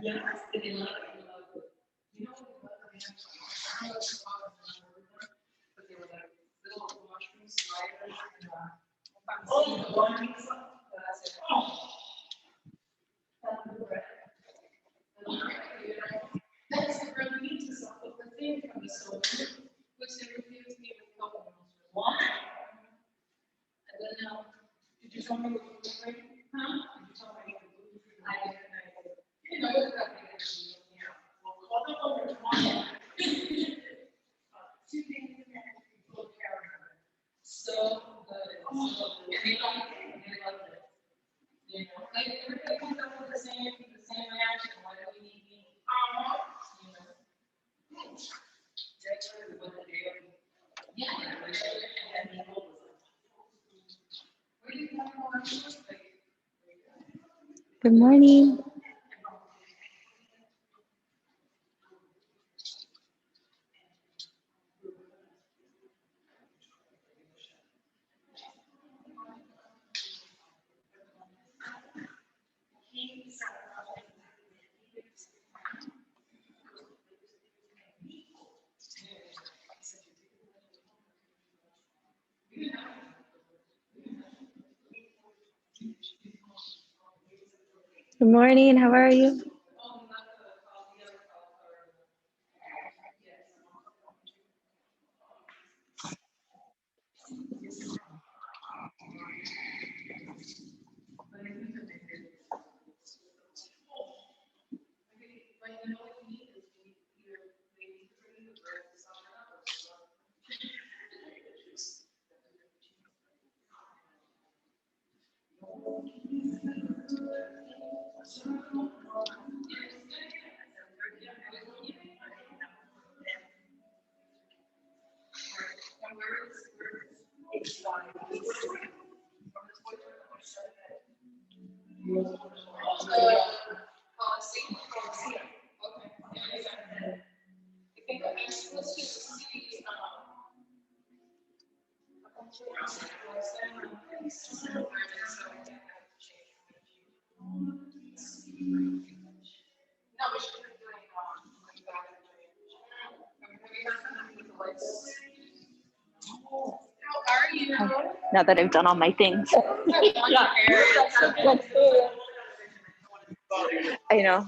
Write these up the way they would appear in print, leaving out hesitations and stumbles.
Good morning. Good morning. How are you? Now that I've done all my things. I know.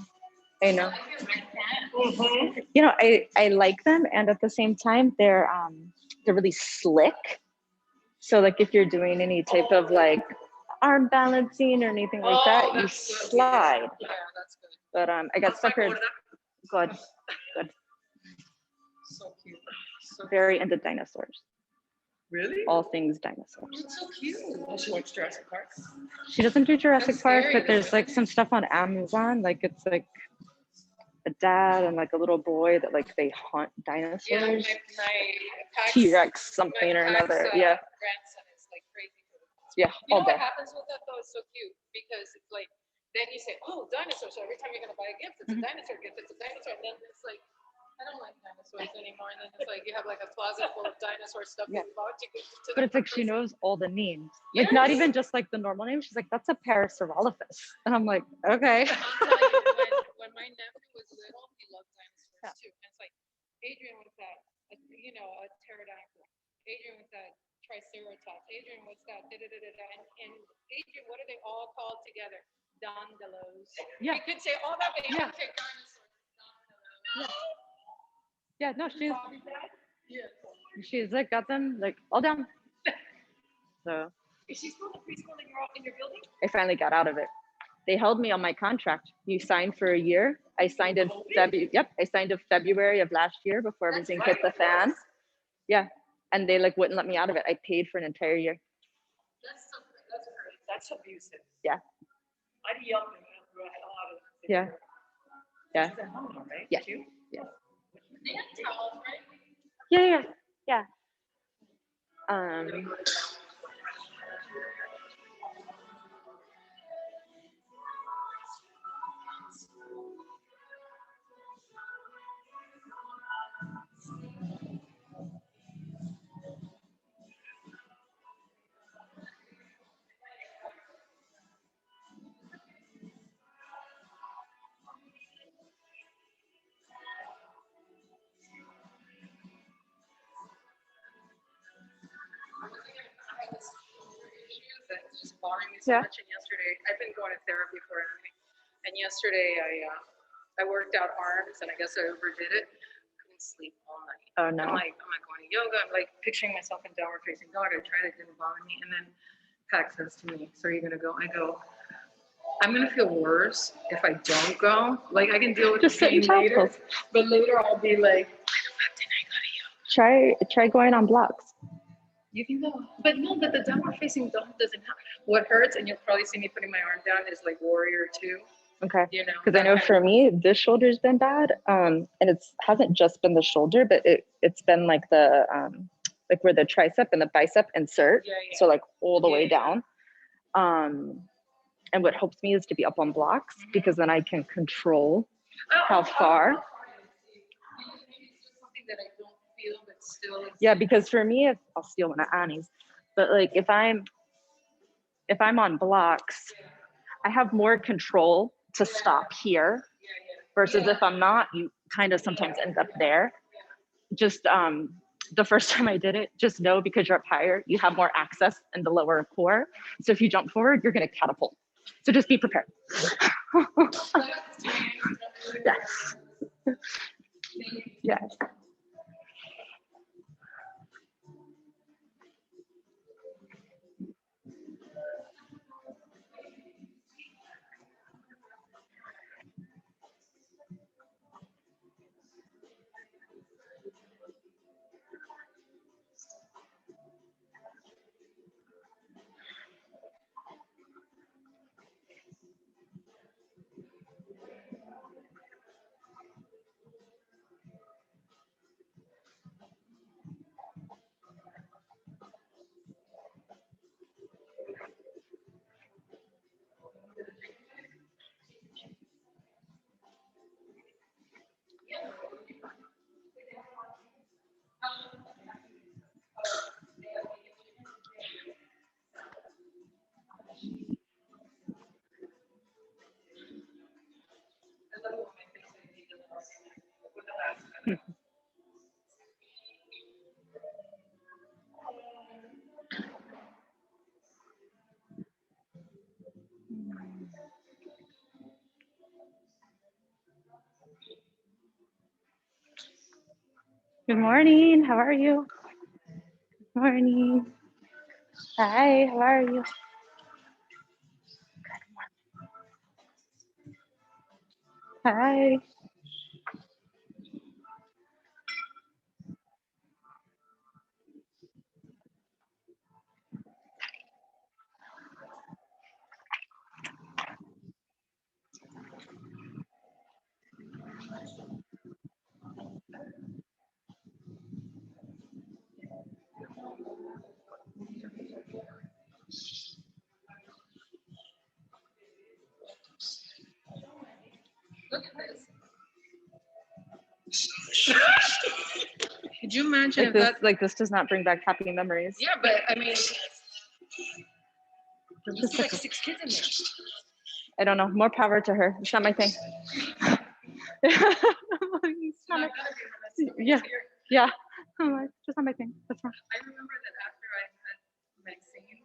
You know, I like them, and at the same time, they're really slick. So like if you're doing any type of like arm balancing or anything like that, you slide. Yeah, that's good. But I got suckered. Good. So cute. So very into dinosaurs. Really? All things dinosaurs. It's so cute. She likes Jurassic Park. She doesn't do Jurassic Park, but there's like some stuff on Amazon. Like it's like a dad and like a little boy that like they hunt dinosaurs. Yeah, my T-Rex something or another. Yeah. Grandson is like crazy. Yeah. You know what happens with that though? It's so cute because it's like then you say, oh, dinosaurs. So every time you're gonna buy a gift, it's a dinosaur gift. It's a dinosaur, and then it's like, I don't like dinosaurs anymore. And then it's like you have like a closet full of dinosaur stuff that you bought to give to But it's like she knows all the names. Like not even just like the normal name. She's like, that's a Parasaurolophus. And I'm like, okay. I'll tell you, when my nephew was little, he loved dinosaurs too. And it's like Adrian was that, a pterodactyl. Adrian was that triceratops. Adrian was that da-da-da-da-da. And Adrian, what are they all called together? Dondelos. Yeah. You could say all that, but you can't say dinosaurs. Dondelos. Yeah, no, she's like got them like all down. So is she still in preschool in your building? I finally got out of it. They held me on my contract. You signed for a year. I signed in February. Yep, I signed in February of last year before everything hit the fan. Yeah, and they like wouldn't let me out of it. I paid for an entire year. That's abusive. Yeah. I'd yell at them. Yeah. Yeah. She's at home, right? Yeah. Too? Yeah. They have towels, right? Yeah. bothering me so much. And yesterday, I've been going to therapy for it. And yesterday, I worked out arms, and I guess I overdid it. Couldn't sleep all night. Oh no. I'm like, I'm not going to yoga. I'm like picturing myself in downward facing dog. I tried it, didn't bother me. And then Pac says to me, "So are you gonna go?" I go, "I'm gonna feel worse if I don't go. Like I can deal with Just the pain later, pose. but later I'll be like, why the fuck didn't I go to yoga?" Try going on blocks. You can go, but no, but the downward facing dog doesn't have. What hurts, and you'll probably see me putting my arm down, is like warrior 2. Okay. You know, Because I know for me, this shoulder's been bad. And it's hasn't just been the shoulder, but it's been like the like where the tricep and the bicep insert. Yeah, yeah. So like all the way Yeah. down. And what helps me is to be up on blocks because then I can control how far. Something that I don't feel, but still. Yeah, because for me, I'll steal one of Annie's, but like if I'm on blocks, I have more control to stop here versus if I'm not, you kind of sometimes end up there. Just the first time I did it, just know because you're up higher, you have more access in the lower core. So if you jump forward, you're going to catapult. So just be prepared. Yes. Yes. Good morning. How are you? Good morning. Hi, how are you? Hi. Look at this. Could you imagine if that? Like this does not bring back happy memories. Yeah, but I mean, there's like 6 kids in there. I don't know. More power to her. It's not my thing. It's not my, yeah, yeah. I'm like, just not my thing. That's fine. I remember that after I had Maxine,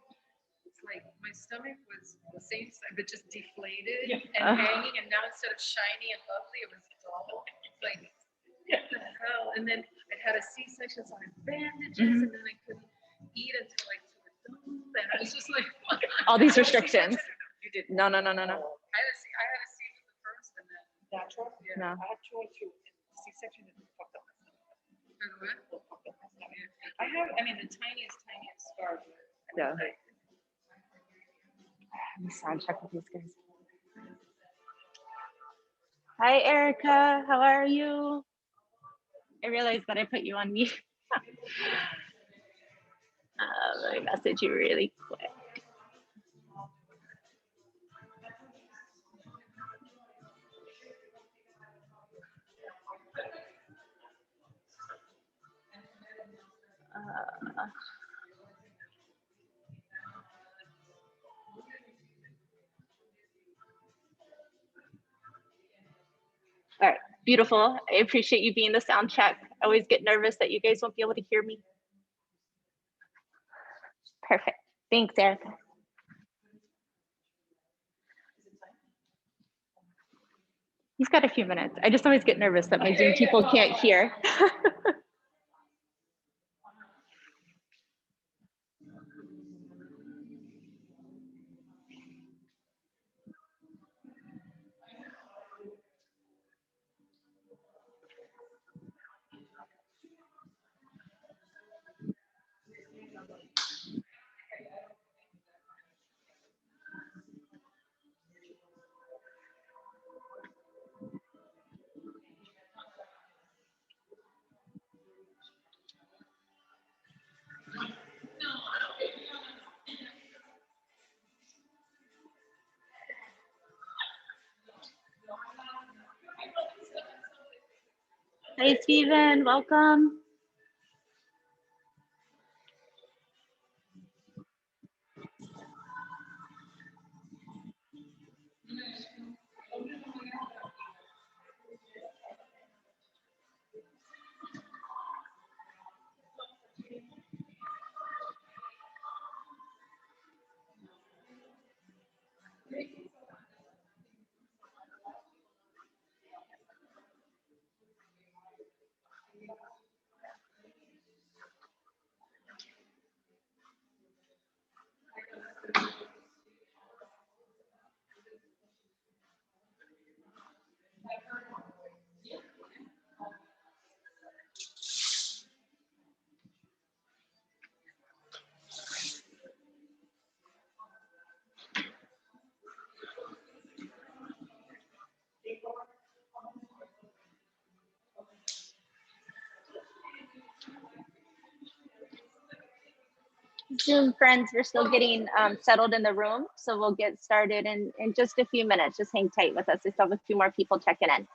it's like my stomach was the same size, but just deflated and hanging. And now instead of shiny and lovely, it was dull. It's like, what the hell? And then I had a C-section, so I had bandages, and then I couldn't eat until I took a dump. And I was just like, what? All these restrictions. You did. No. I had a C with the first, and then natural. Yeah. No. I had 2 and 2. C-section didn't fuck up my stomach. I have, I mean, the tiniest scar. Yeah. Let me sound check with these guys. Hi, Erica. How are you? I realized that I put you on mute. Let me message you really quick. All right, beautiful. I appreciate you being the sound check. I always get nervous that you guys won't be able to hear me. Perfect. Thanks, Erica. He's got a few minutes. I just always get nervous that my Zoom people can't hear. Hey, Stephen, welcome. Zoom friends, we're still getting settled in the room, so we'll get started in just a few minutes. Just hang tight with us. We still have a few more people checking in.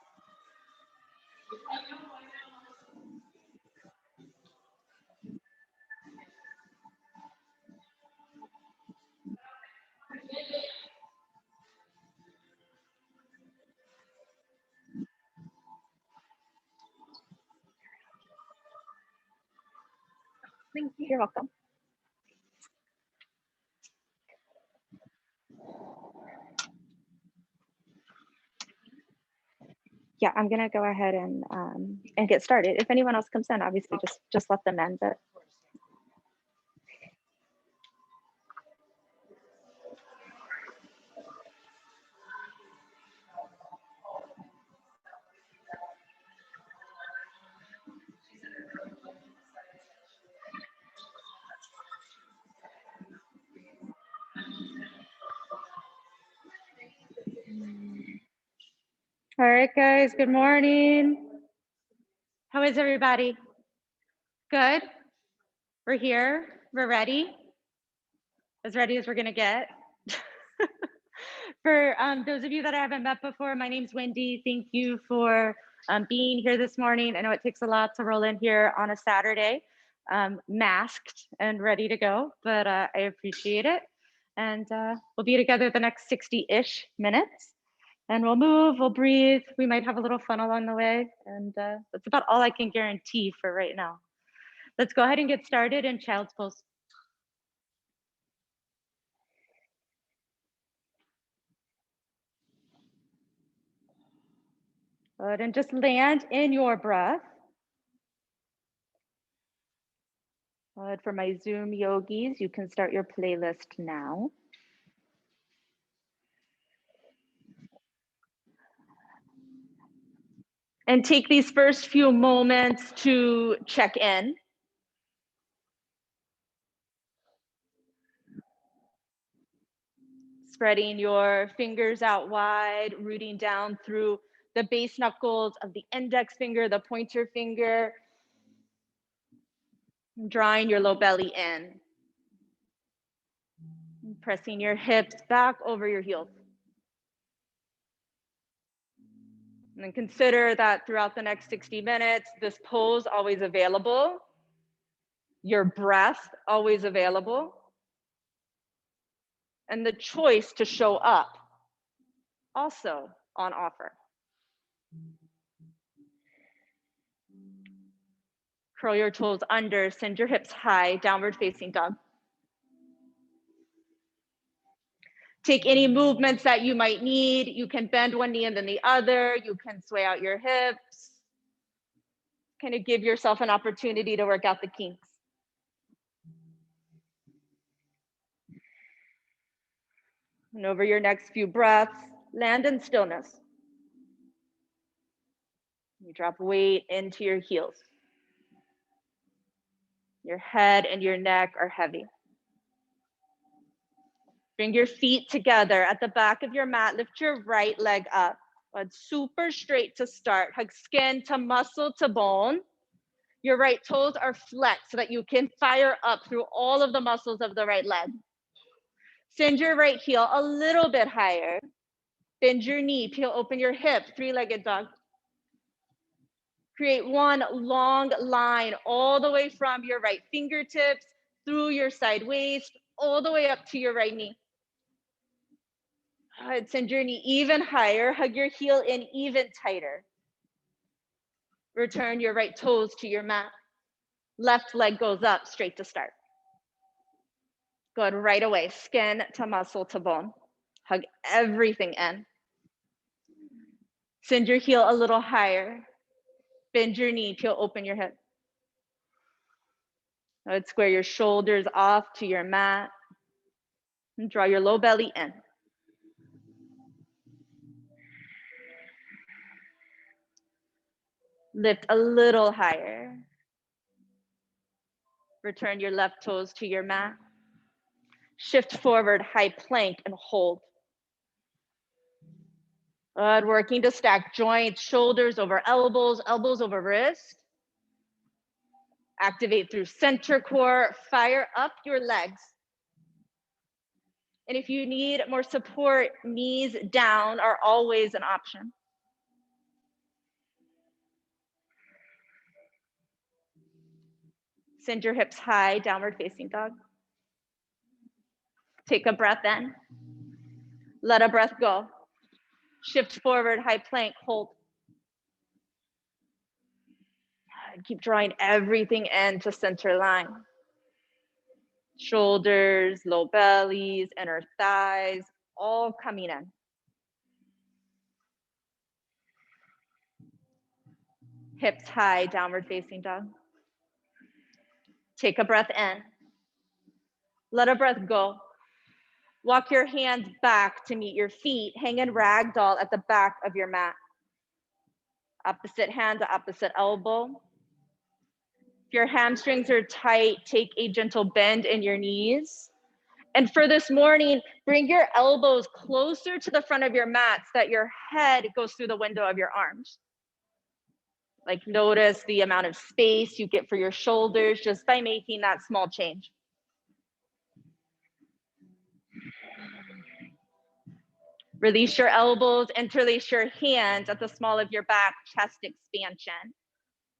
Thank you. You're welcome. Yeah, I'm gonna go ahead and get started. If anyone else comes in, obviously just let them in. But all right, guys. Good morning. How is everybody? Good. We're here. We're ready. As we're gonna get. For those of you that I haven't met before, my name's Wendy. Thank you for being here this morning. I know it takes a lot to roll in here on a Saturday, masked and ready to go, but I appreciate it. And we'll be together the next 60-ish minutes. And we'll move, we'll breathe. We might have a little fun along the way. And that's about all I can guarantee for right now. Let's go ahead and get started in child's pose. Good, and just land in your breath. Good. For my Zoom yogis, you can start your playlist now. And take these first few moments to check in. Spreading your fingers out wide, rooting down through the base knuckles of the index finger, the pointer finger, drawing your low belly in. Pressing your hips back over your heels. And then consider that throughout the next 60 minutes, this pose always available, your breath always available, and the choice to show up also on offer. Curl your toes under, send your hips high, downward facing dog. Take any movements that you might need. You can bend one knee and then the other. You can sway out your hips. Kind of give yourself an opportunity to work out the kinks. And over your next few breaths, land in stillness. You drop weight into your heels. Your head and your neck are heavy. Bring your feet together at the back of your mat. Lift your right leg up. But super straight to start. Hug skin to muscle to bone. Your right toes are flexed so that you can fire up through all of the muscles of the right leg. Send your right heel a little bit higher. Bend your knee, peel open your hip, three-legged dog. Create one long line all the way from your right fingertips through your side waist, all the way up to your right knee. Good. Send your knee even higher. Hug your heel in even tighter. Return your right toes to your mat. Left leg goes up straight to start. Good. Right away. Skin to muscle to bone. Hug everything in. Send your heel a little higher. Bend your knee. Peel open your hip. Good. Square your shoulders off to your mat. And draw your low belly in. Lift a little higher. Return your left toes to your mat. Shift forward, high plank, and hold. Good. Working to stack joints, shoulders over elbows, elbows over wrist. Activate through center core. Fire up your legs. And if you need more support, knees down are always an option. Send your hips high, downward facing dog. Take a breath in. Let a breath go. Shift forward, high plank, hold. Keep drawing everything into center line. Shoulders, low bellies, inner thighs, all coming in. Hips high, downward facing dog. Take a breath in. Let a breath go. Walk your hands back to meet your feet. Hang in ragdoll at the back of your mat. Opposite hand to opposite elbow. If your hamstrings are tight, take a gentle bend in your knees. And for this morning, bring your elbows closer to the front of your mat so that your head goes through the window of your arms. Like notice the amount of space you get for your shoulders just by making that small change. Release your elbows, interlace your hands at the small of your back, chest expansion.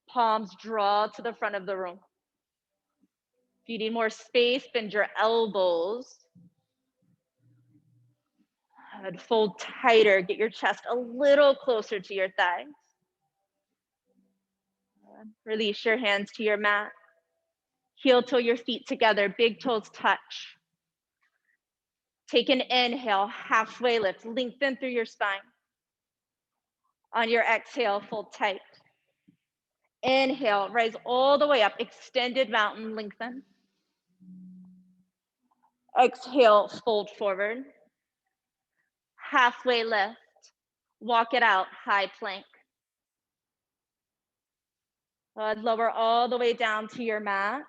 Palms draw to the front of the room. If you need more space, bend your elbows. And fold tighter, get your chest a little closer to your thighs. Release your hands to your mat. Heel toe your feet together, big toes touch. Take an inhale, halfway lift, lengthen through your spine. On your exhale, fold tight. Inhale, rise all the way up, extended mountain, lengthen. Exhale, fold forward. Halfway lift, walk it out, high plank. Lower all the way down to your mat.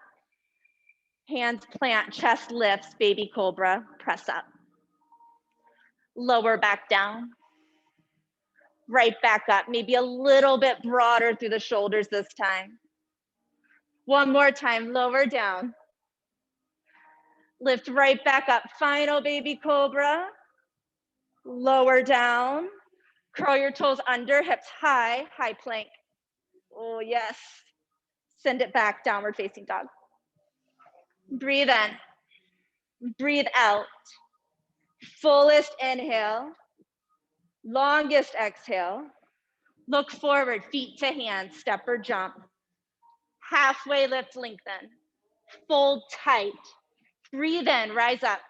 Hands plant, chest lifts, baby cobra, press up. Lower back down. Right back up, maybe a little bit broader through the shoulders this time. One more time, lower down. Lift right back up, final baby cobra. Lower down. Curl your toes under, hips high, high plank. Oh yes. Send it back, downward facing dog. Breathe in, breathe out. Fullest inhale, longest exhale. Look forward, feet to hands, step or jump. Halfway lift, lengthen. Fold tight. Breathe in, rise up.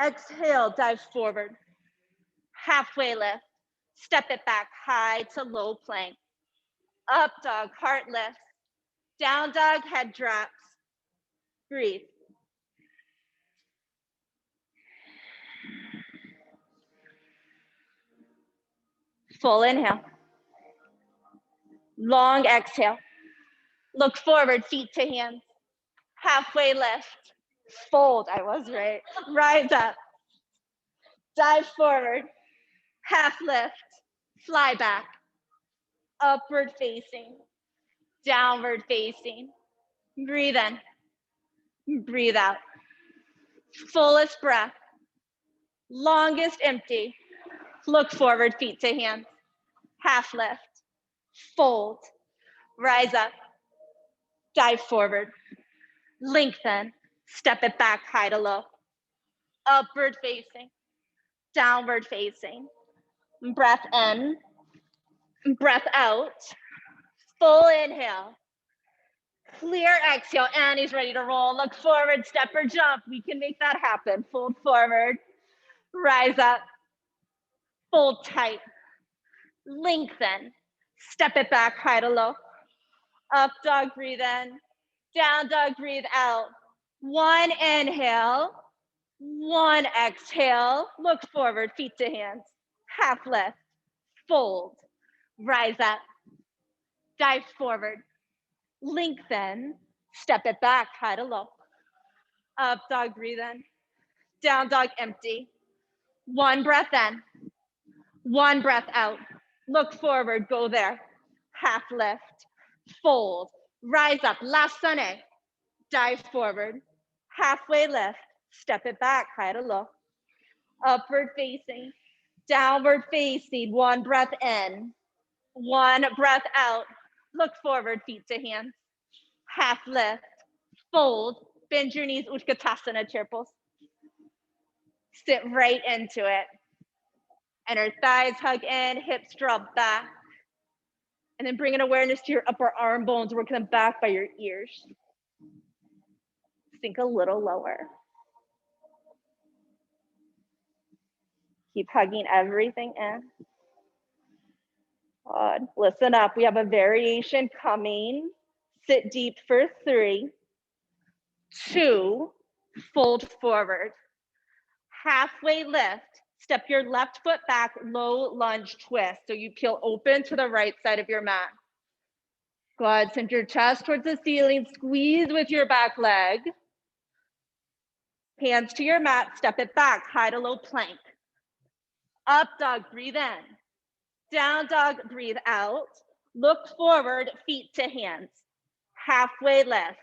Exhale, dive forward. Halfway lift. Step it back, high to low plank. Up dog, heart lifts. Down dog, head drops. Breathe. Full inhale. Long exhale. Look forward, feet to hands. Halfway lift. Fold, I was right. Rise up. Dive forward. Half lift. Fly back. Upward facing. Downward facing. Breathe in. Breathe out. Fullest breath. Longest empty. Look forward, feet to hands. Half lift. Fold. Rise up. Dive forward. Lengthen. Step it back, high to low. Upward facing. Downward facing. Breath in. Breath out. Full inhale. Clear exhale. Annie's ready to roll. Look forward, step or jump. We can make that happen. Fold forward. Rise up. Fold tight. Lengthen. Step it back, high to low. Up dog, breathe in. Down dog, breathe out. One inhale. One exhale. Look forward, feet to hands. Half lift. Fold. Rise up. Dive forward. Lengthen. Step it back, high to low. Up dog, breathe in. Down dog, empty. One breath in. One breath out. Look forward, go there. Half lift. Fold. Rise up. Last sunny. Dive forward. Halfway lift. Step it back, high to low. Upward facing. Downward facing. One breath in. One breath out. Look forward, feet to hands. Half lift. Fold. Bend your knees, Utkatasana, chair pose. Sit right into it. And our thighs hug in, hips drop back. And then bring an awareness to your upper arm bones, working them back by your ears. Sink a little lower. Keep hugging everything in. Good. Listen up. We have a variation coming. Sit deep for 3, 2, fold forward. Halfway lift. Step your left foot back, low lunge twist. So you peel open to the right side of your mat. Good. Send your chest towards the ceiling. Squeeze with your back leg. Hands to your mat. Step it back. High to low plank. Up dog. Breathe in. Down dog. Breathe out. Look forward. Feet to hands. Halfway lift.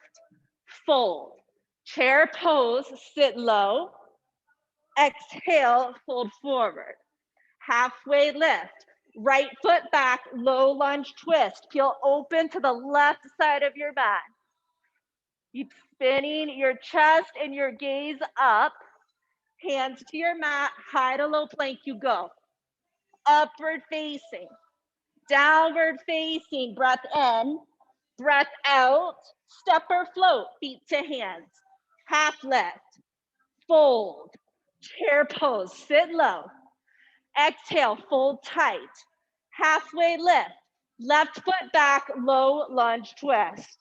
Fold. Chair pose. Sit low. Exhale. Fold forward. Halfway lift. Right foot back, low lunge twist. Peel open to the left side of your mat. Keep spinning your chest and your gaze up. Hands to your mat, high to low plank you go. Upward facing, downward facing, breath in, breath out. Step or float, feet to hands. Half lift, fold, chair pose, sit low. Exhale, fold tight. Halfway lift, left foot back, low lunge twist.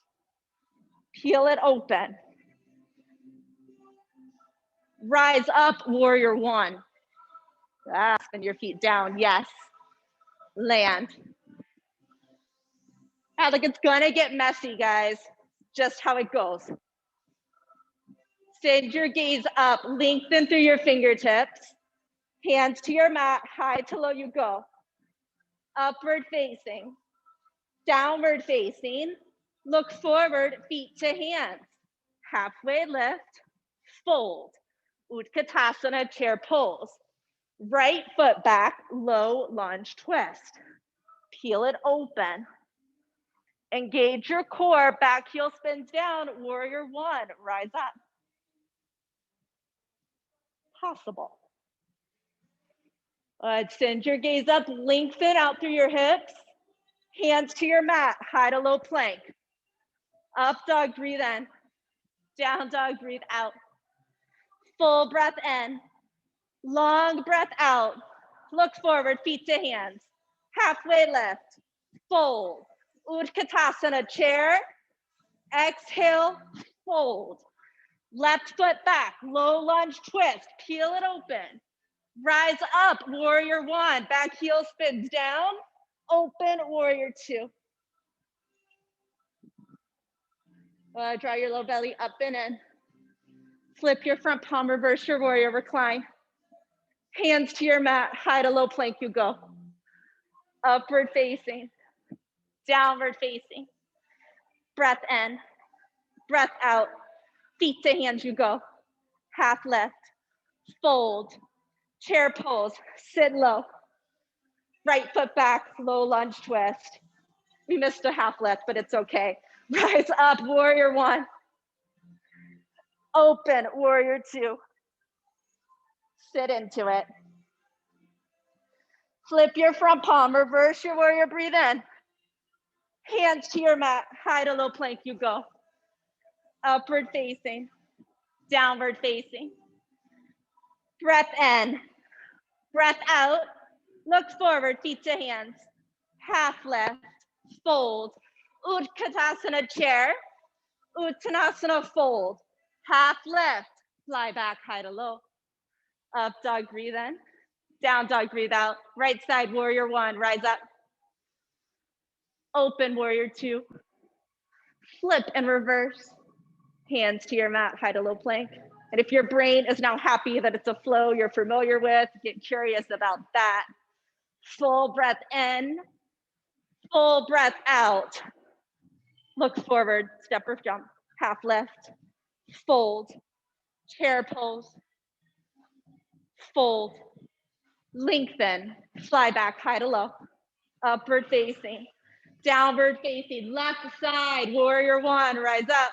Peel it open. Rise up, warrior 1. Spin your feet down, yes. Land. Like it's gonna get messy, guys. Just how it goes. Send your gaze up, lengthen through your fingertips. Hands to your mat, high to low you go. Upward facing, downward facing. Look forward, feet to hands. Halfway lift, fold. Utkatasana, chair pose. Right foot back, low lunge twist. Peel it open. Engage your core, back heel spins down, warrior 1, rise up. Possible. Send your gaze up, lengthen out through your hips. Hands to your mat, high to low plank. Up dog, breathe in. Down dog, breathe out. Full breath in. Long breath out. Look forward, feet to hands. Halfway lift. Fold. Utkatasana, chair. Exhale, fold. Left foot back, low lunge twist. Peel it open. Rise up, warrior one. Back heel spins down. Open, warrior two. Draw your low belly up and in. Flip your front palm, reverse your warrior, recline. Hands to your mat, high to low plank you go. Upward facing, downward facing. Breath in, breath out. Feet to hands you go. Half lift, fold, chair pose, sit low. Right foot back, low lunge twist. We missed a half lift, but it's okay. Rise up, warrior one. Open, warrior two. Sit into it. Flip your front palm, reverse your warrior, breathe in. Hands to your mat, high to low plank you go. Upward facing, downward facing. Breath in, breath out. Look forward, feet to hands. Half lift, fold. Utkatasana, chair. Uttanasana, fold. Half lift, fly back, high to low. Up dog, breathe in. Down dog, breathe out. Right side, warrior one, rise up. Open, warrior two. Flip and reverse. Hands to your mat, high to low plank. And if your brain is now happy that it's a flow you're familiar with, get curious about that. Full breath in, full breath out. Look forward, step or jump, half lift, fold, chair pose, fold, lengthen, fly back, high to low, upward facing, downward facing, left side, warrior one, rise up,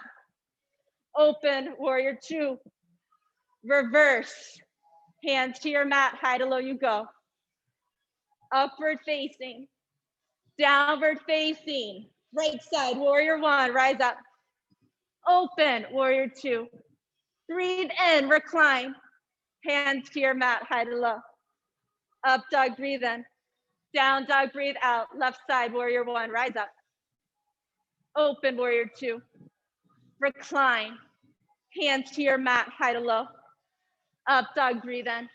open, warrior two, reverse, hands to your mat, high to low you go, upward facing, downward facing, right side, warrior one, rise up, open, warrior two, breathe in, recline, hands to your mat, high to low, up dog, breathe in, down dog, breathe out, left side, warrior one, rise up, open, warrior two, recline, hands to your mat, high to low, up dog, breathe in,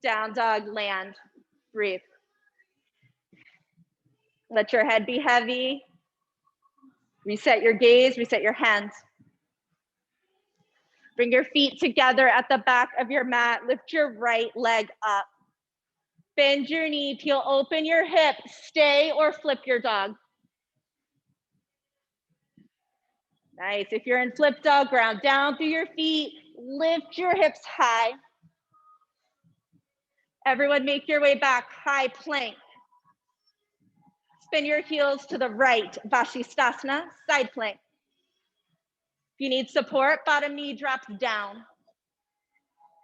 down dog, land, breathe. Let your head be heavy. Reset your gaze, reset your hands. Bring your feet together at the back of your mat. Lift your right leg up. Bend your knee, peel open your hip. Stay or flip your dog. Nice. If you're in flip dog, ground down through your feet. Lift your hips high. Everyone make your way back, high plank. Spin your heels to the right, Vashisthasana, side plank. If you need support, bottom knee drops down.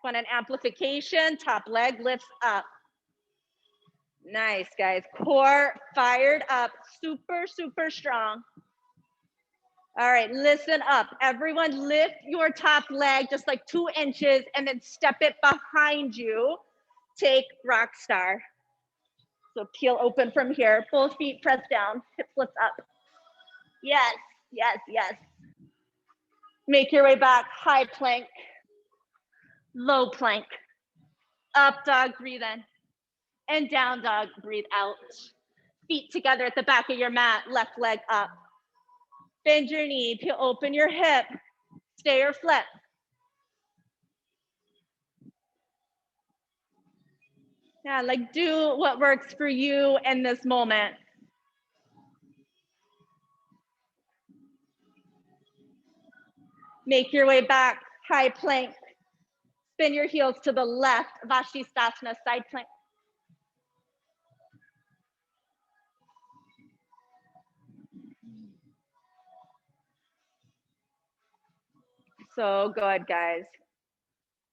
Want an amplification, top leg lifts up. Nice, guys. Core fired up, super, super strong. All right, listen up. Everyone lift your top leg just like 2 inches and then step it behind you. Take rock star. So peel open from here. Both feet press down, hips lift up. Yes, yes, yes. Make your way back, high plank, low plank. Up dog, breathe in. And down dog, breathe out. Feet together at the back of your mat, left leg up. Bend your knee, peel open your hip. Stay or flip. Yeah, like do what works for you in this moment. Make your way back, high plank. Spin your heels to the left, Vashisthasana, side plank. So good, guys.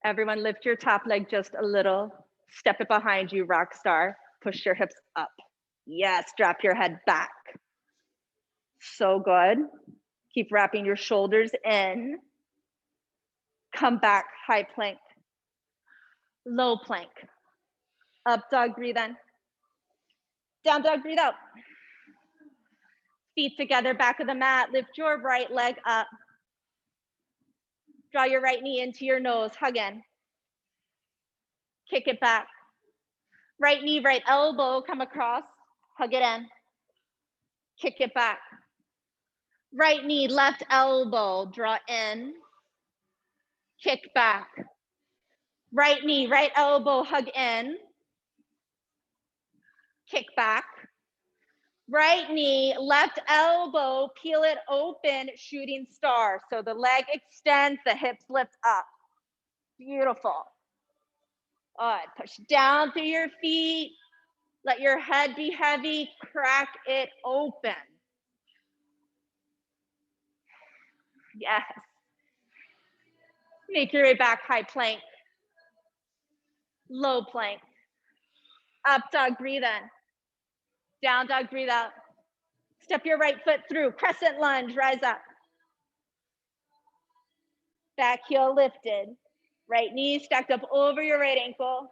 Everyone lift your top leg just a little. Step it behind you, rock star. Push your hips up. Yes, drop your head back. So good. Keep wrapping your shoulders in. Come back, high plank. Low plank. Up dog, breathe in. Down dog, breathe out. Feet together, back of the mat. Lift your right leg up. Draw your right knee into your nose. Hug in. Kick it back. Right knee, right elbow, come across. Hug it in. Kick it back. Right knee, left elbow, draw in. Kick back. Right knee, right elbow, hug in. Kick back. Right knee, left elbow, peel it open, shooting star. So the leg extends, the hips lift up. Beautiful. All right, push down through your feet. Let your head be heavy, crack it open. Yes. Make your way back, high plank. Low plank. Up dog, breathe in. Down dog, breathe out. Step your right foot through, crescent lunge, rise up. Back heel lifted. Right knee stacked up over your right ankle.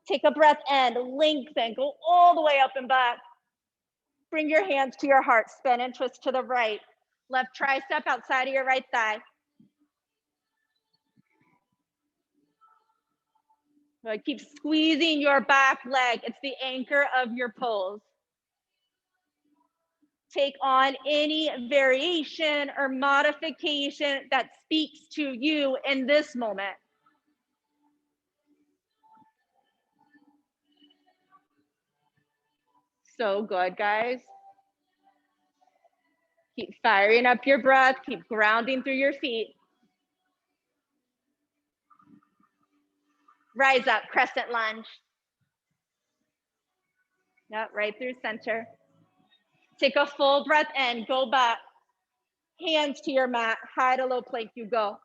Take a breath in, lengthen, go all the way up and back. Bring your hands to your heart, spin and twist to the right. Left tricep outside of your right thigh. Keep squeezing your back leg. It's the anchor of your pose. Take on any variation or modification that speaks to you in this moment. So good, guys. Keep firing up your breath. Keep grounding through your feet. Rise up, crescent lunge. Yep, right through center. Take a full breath in, go back. Hands to your mat, high to low plank you go.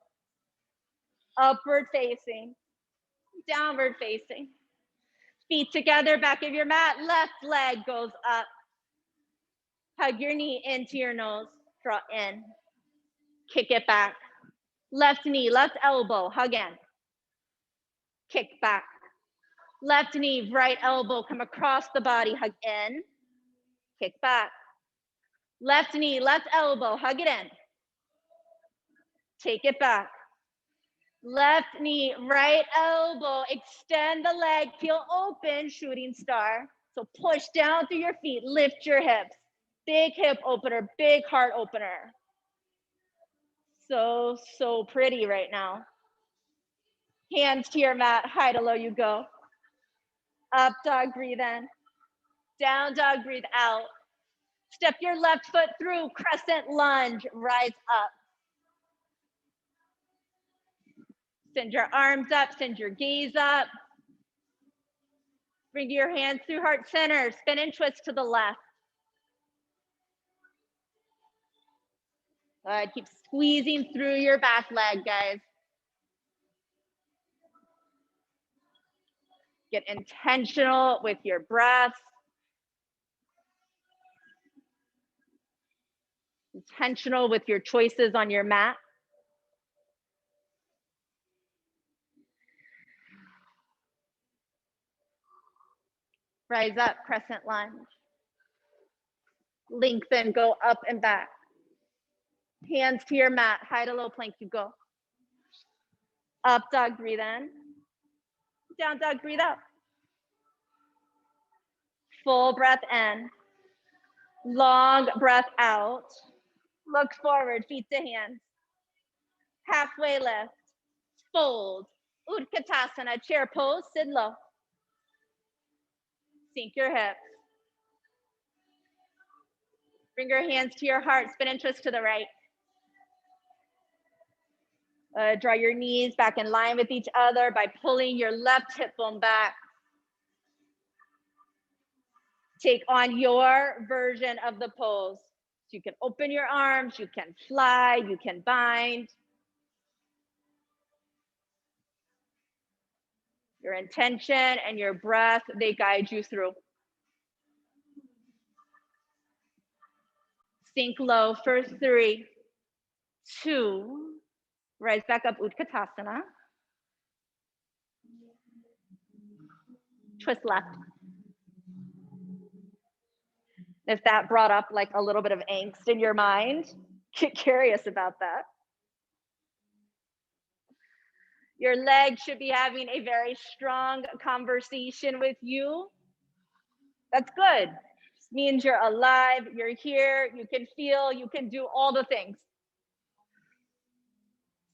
Upward facing, downward facing. Feet together, back of your mat, left leg goes up. Hug your knee into your nose, draw in. Kick it back. Left knee, left elbow, hug in. Kick back. Left knee, right elbow, come across the body, hug in. Kick back. Left knee, left elbow, hug it in. Take it back. Left knee, right elbow, extend the leg, peel open, shooting star. So push down through your feet, lift your hips. Big hip opener, big heart opener. So, so pretty right now. Hands to your mat, high to low you go. Up dog, breathe in. Down dog, breathe out. Step your left foot through, crescent lunge, rise up. Send your arms up, send your gaze up. Bring your hands through heart center, spin and twist to the left. Keep squeezing through your back leg, guys. Get intentional with your breath. Intentional with your choices on your mat. Rise up, crescent lunge. Lengthen, go up and back. Hands to your mat, high to low plank you go. Up dog, breathe in. Down dog, breathe out. Full breath in. Long breath out. Look forward, feet to hands. Halfway lift. Fold. Utkatasana, chair pose, sit low. Sink your hips. Bring your hands to your heart, spin and twist to the right. Draw your knees back in line with each other by pulling your left hip bone back. Take on your version of the pose. So you can open your arms, you can fly, you can bind. Your intention and your breath, they guide you through. Sink low for 3, 2, rise back up, Utkatasana. twist left. If that brought up like a little bit of angst in your mind, get curious about that. Your leg should be having a very strong conversation with you. That's good. This means you're alive, you're here, you can feel, you can do all the things.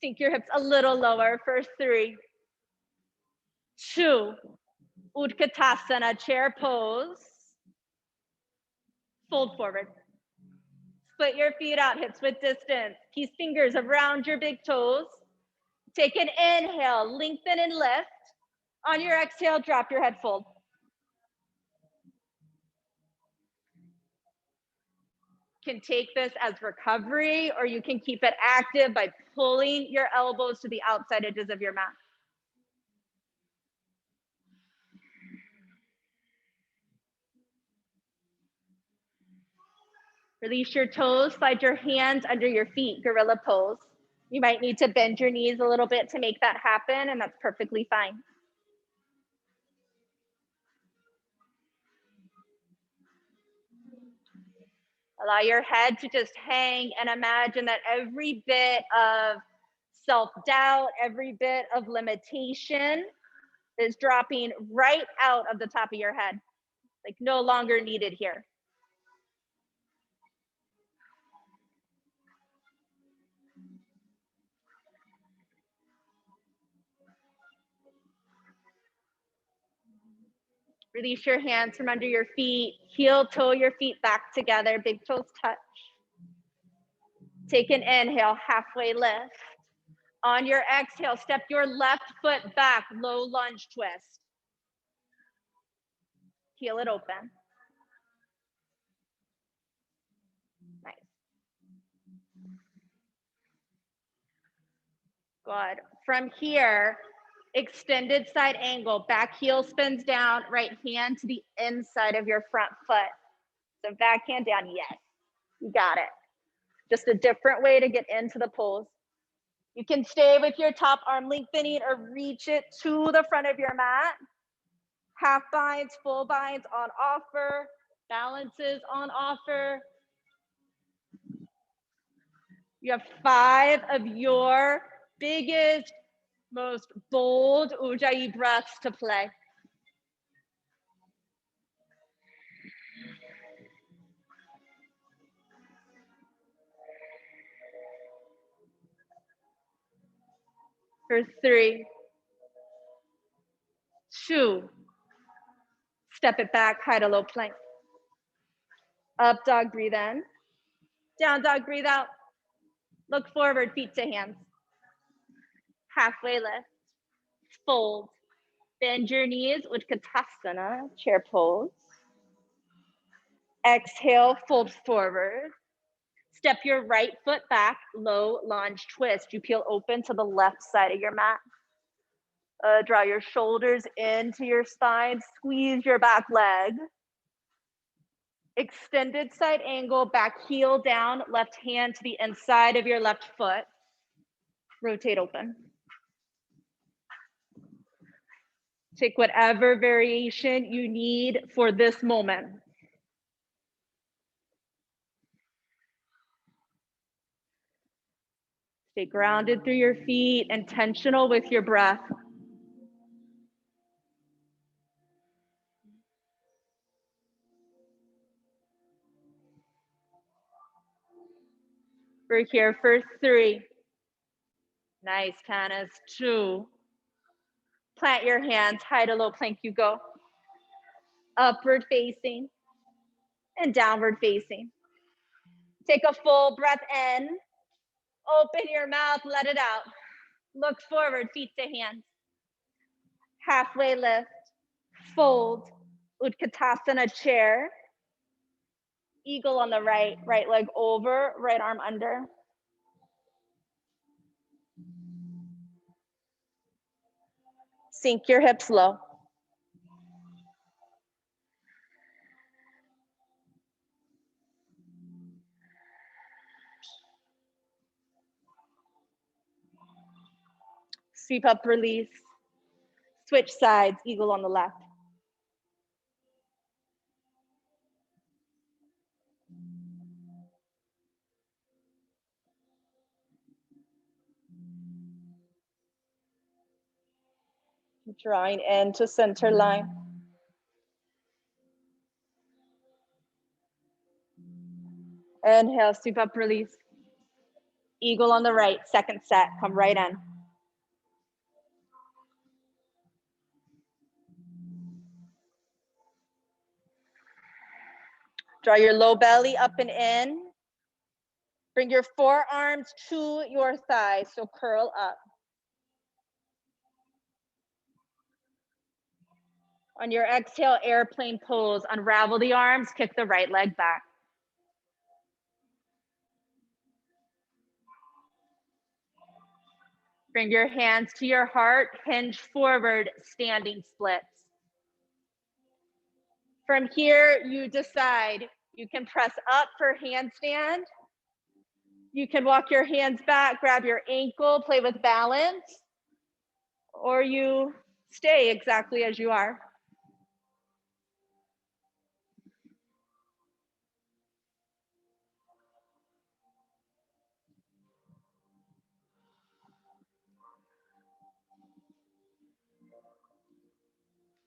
Sink your hips a little lower for 3, 2, Utkatasana, chair pose. Fold forward. Split your feet out, hips width distance. Keep fingers around your big toes. Take an inhale, lengthen and lift. On your exhale, drop your head, fold. You can take this as recovery, or you can keep it active by pulling your elbows to the outside edges of your mat. Release your toes, slide your hands under your feet, gorilla pose. You might need to bend your knees a little bit to make that happen, and that's perfectly fine. Allow your head to just hang and imagine that every bit of self-doubt, every bit of limitation is dropping right out of the top of your head, like no longer needed here. Release your hands from under your feet, heel toe your feet back together, big toes touch. Take an inhale, halfway lift. On your exhale, step your left foot back, low lunge twist. Heel it open. Nice. Good. From here, extended side angle, back heel spins down, right hand to the inside of your front foot. So backhand down, yes, you got it. Just a different way to get into the pose. You can stay with your top arm lengthening or reach it to the front of your mat. Half binds, full binds on offer, balances on offer. You have 5 of your biggest, most bold Ujjayi breaths to play. For 3, 2, step it back, high to low plank. Up dog, breathe in. Down dog, breathe out. Look forward, feet to hands. Halfway lift, fold. Bend your knees, Utkatasana, chair pose. Exhale, fold forward. Step your right foot back, low lunge twist. You peel open to the left side of your mat. Draw your shoulders into your spine, squeeze your back leg. Extended side angle, back heel down, left hand to the inside of your left foot. Rotate open. Take whatever variation you need for this moment. Stay grounded through your feet, intentional with your breath. We're here for 3. Nice, Canis. 2. Plant your hands, high to low plank you go. Upward facing and downward facing. Take a full breath in. Open your mouth, let it out. Look forward, feet to hands. Halfway lift, fold, Utkatasana chair. Eagle on the right, right leg over, right arm under. Sink your hips low. Sweep up, release. Switch sides, eagle on the left. Drawing into center line. Inhale, sweep up, release. Eagle on the right, second set, come right in. Draw your low belly up and in. Bring your forearms to your thighs, so curl up. On your exhale, airplane pose, unravel the arms, kick the right leg back. Bring your hands to your heart, hinge forward, standing splits. From here, you decide, you can press up for handstand. You can walk your hands back, grab your ankle, play with balance, or you stay exactly as you are.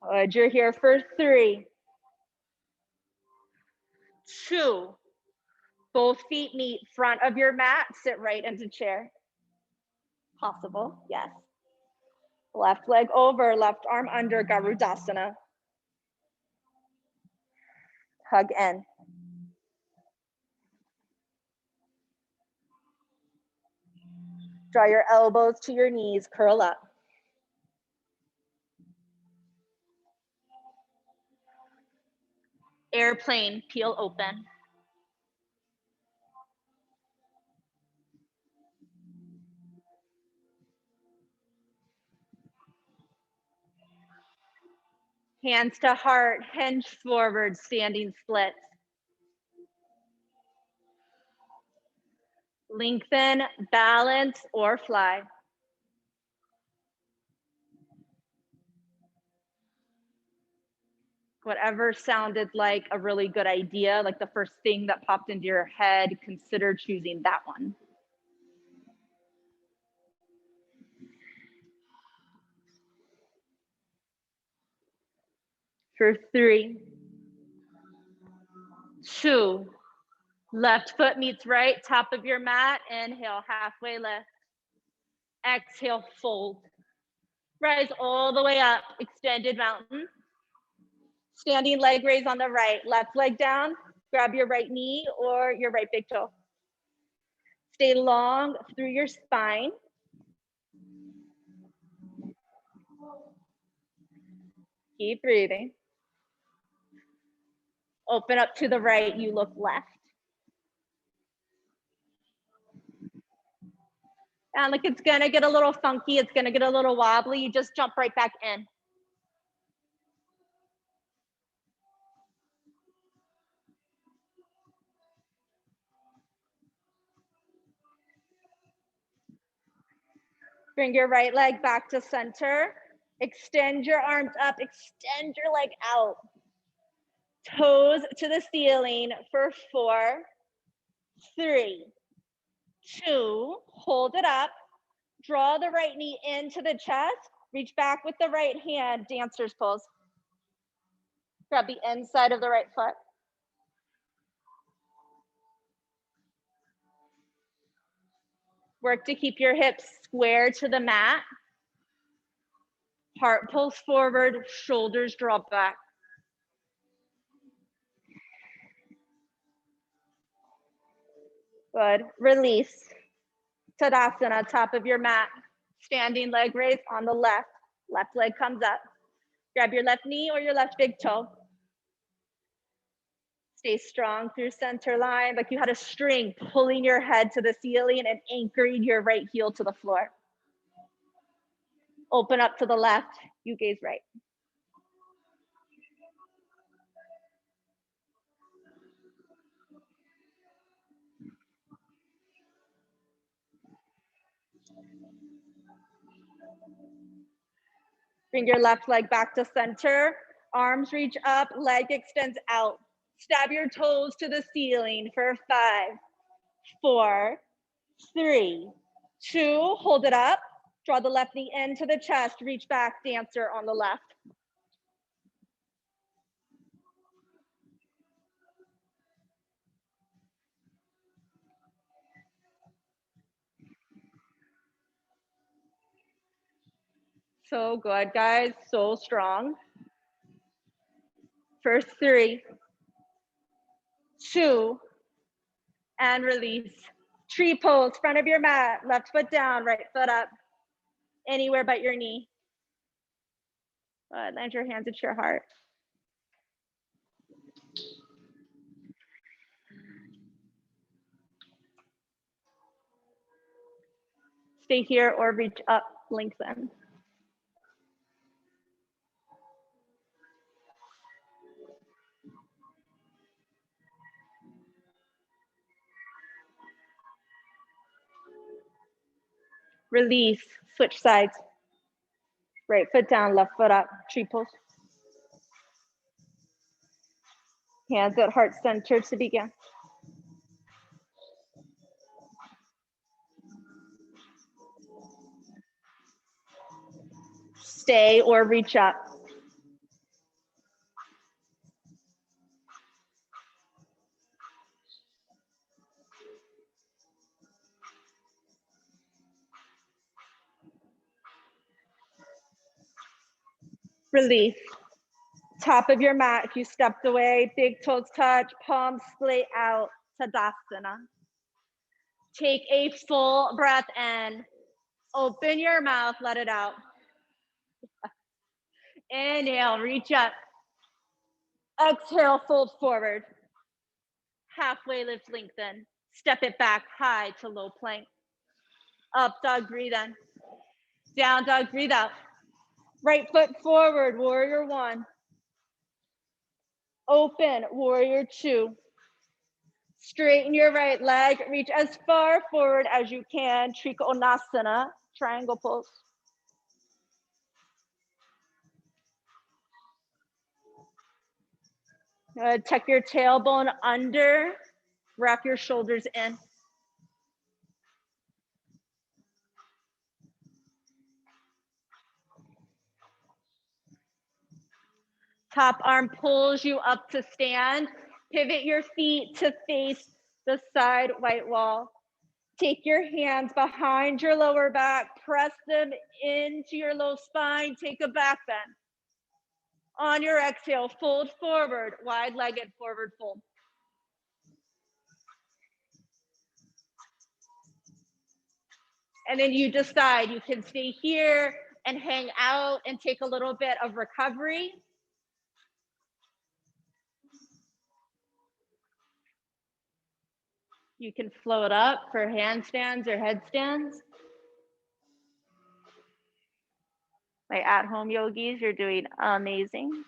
Good, you're here for 3, 2. Both feet meet front of your mat, sit right into chair. Possible, yes. Left leg over, left arm under, Garudasana. Hug in. Draw your elbows to your knees, curl up. Airplane, peel open. Hands to heart, hinge forward, standing splits. Lengthen, balance, or fly. Whatever sounded like a really good idea, like the first thing that popped into your head, consider choosing that one. For 3, 2, left foot meets right, top of your mat. Inhale, halfway lift. Exhale, fold. Rise all the way up, extended mountain. Standing leg raise on the right, left leg down, grab your right knee or your right big toe. Stay long through your spine. Keep breathing. Open up to the right, you look left. And like it's gonna get a little funky, it's gonna get a little wobbly, you just jump right back in. Bring your right leg back to center. Extend your arms up, extend your leg out. Toes to the ceiling for 4, 3, 2, hold it up. Draw the right knee into the chest. Reach back with the right hand, dancer's pose. Grab the inside of the right foot. Work to keep your hips square to the mat. Heart pulls forward, shoulders drop back. Good. Release. Tadasana, top of your mat. Standing leg raise on the left. Left leg comes up. Grab your left knee or your left big toe. Stay strong through center line, like you had a string pulling your head to the ceiling and anchoring your right heel to the floor. Open up to the left, you gaze right. Bring your left leg back to center. Arms reach up, leg extends out. Stab your toes to the ceiling for 5, 4, 3, 2, hold it up. Draw the left knee into the chest, reach back, dancer on the left. So good, guys, so strong. First 3, 2, and release. Tree pose, front of your mat, left foot down, right foot up, anywhere but your knee. Land your hands at your heart. Stay here or reach up, lengthen. Release, switch sides. Right foot down, left foot up, tree pose. Hands at heart center to begin. Stay or reach up. Release. Top of your mat, if you stepped away, big toes touch, palms split out, Tadasana. Take a full breath in. Open your mouth, let it out. Inhale, reach up. Exhale, fold forward. Halfway lift, lengthen. Step it back, high to low plank. Up dog, breathe in. Down dog, breathe out. Right foot forward, warrior 1. Open, warrior 2. Straighten your right leg, reach as far forward as you can, Trikonasana, triangle pose. Tuck your tailbone under, wrap your shoulders in. Top arm pulls you up to stand. Pivot your feet to face the side white wall. Take your hands behind your lower back, press them into your low spine, take a back bend. On your exhale, fold forward, wide-legged forward fold. And then you decide you can stay here and hang out and take a little bit of recovery. You can float up for handstands or headstands. My at-home yogis, you're doing amazing.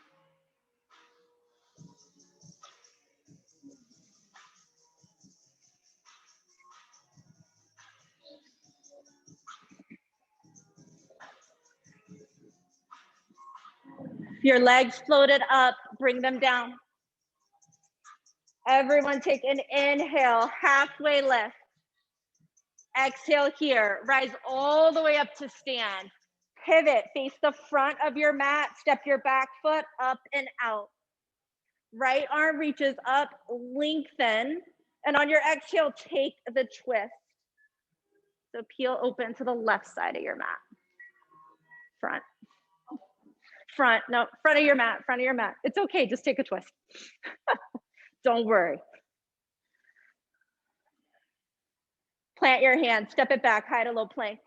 If your legs floated up, bring them down. Everyone take an inhale, halfway lift. Exhale here, rise all the way up to stand. Pivot, face the front of your mat, step your back foot up and out. Right arm reaches up, lengthen, and on your exhale, take the twist. So peel open to the left side of your mat. Front. No, front of your mat, front of your mat. It's okay, just take a twist. Don't worry. Plant your hand, step it back, high to low plank.